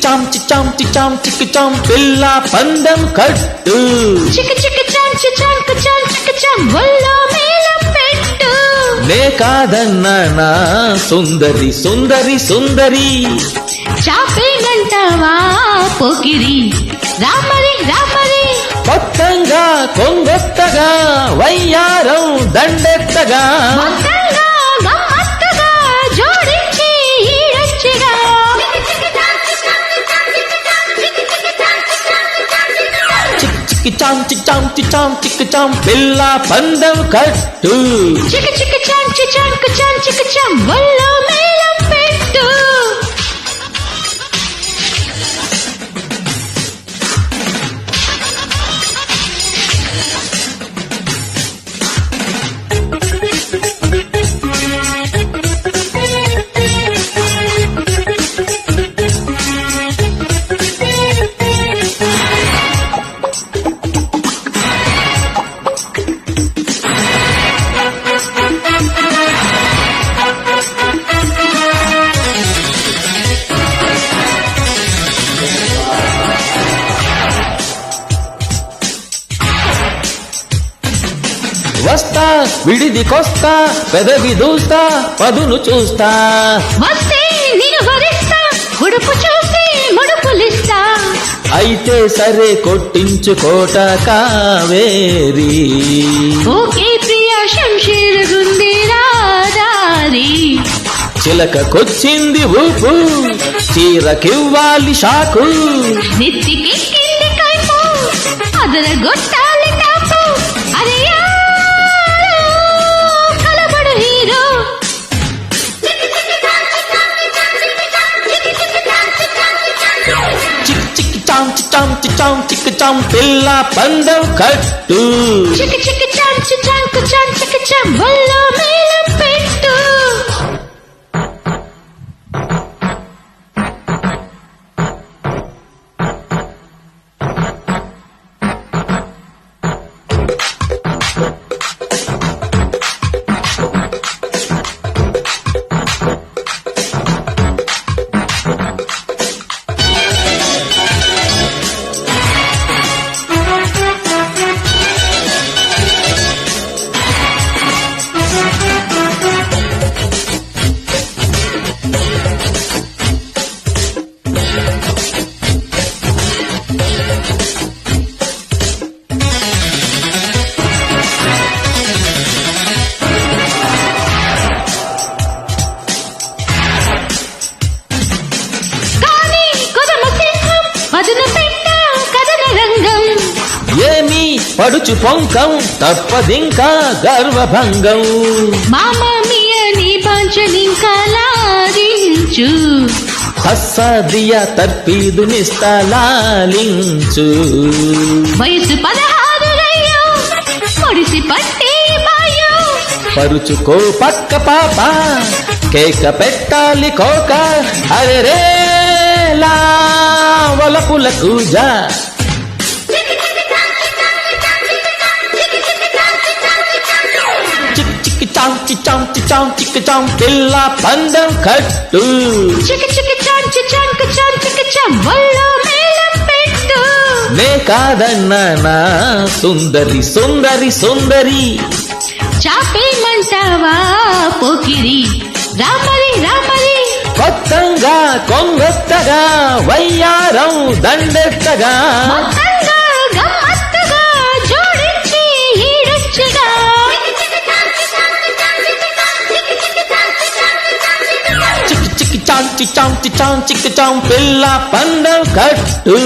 చిక్కిచాం పిల్ల పందెం కట్టు ఒళ్ళో మేళం పెట్టు నే కాదన్నా సుందరి సుందరి సుందరి చాపేనంటావా పోకిరి రామరి రామరి కొత్తగా కొంగొత్తగా వయ్యారం దండెత్తగా మొత్తంగా గమ్మత్తుగా జోడించి ఈడొచ్చిగా చిక్కిచాం పిల్ల పందెం కట్టు చిక్కిచాం ఒళ్ళో మేళం పెట్టు వస్తా విడిదికొస్తా పెదవి దూస్తా పదును చూస్తా వస్తే నేను వరిస్తా ఉడుపు చూసి ముడుపులిస్తా అయితే సరే కొట్టించుకోట కావేరి ఓకే ప్రియా శంషీర్ గుంది రాదారి చిలకకొచ్చింది ఊపు చీరకివ్వాలి షాకు నెత్తికెక్కింది కైపు అదరగొట్టాలి టాపు అరే కలబడు హీరో చిక్కిచాం పిల్ల పందెం కట్టు చిక్కిచాం ఒళ్ళో మేళం పెట్టు ఏమి పడుచు పొంకం తప్పదింకా గర్వభంగం మామీయ నీ పాంచలింకా లారించు హస్సదియ తర్పీదునిస్తలాలించు వయసు 16 రయ్యో పొడిసి పట్టి బాయో పరుచుకో పక్క పాప కేక పెట్టాలి కోక అరే లా వలపుల కూజ చిక్కిచాం పిల్ల పందెం కట్టు చిక్కిచాం ఒళ్ళో మేళం పెట్టు నే కాదన్నా సుందరి సుందరి సుందరి చాపేమంటావా పోకిరి రామరి రామరి కొత్తగా కొంగొత్తగా వయ్యారం దండెత్తగా మొత్తంగా గమ్మత్తుగా జోడించి ఈడొచ్చిగా చిక్కిచాం పిల్ల పందెం కట్టు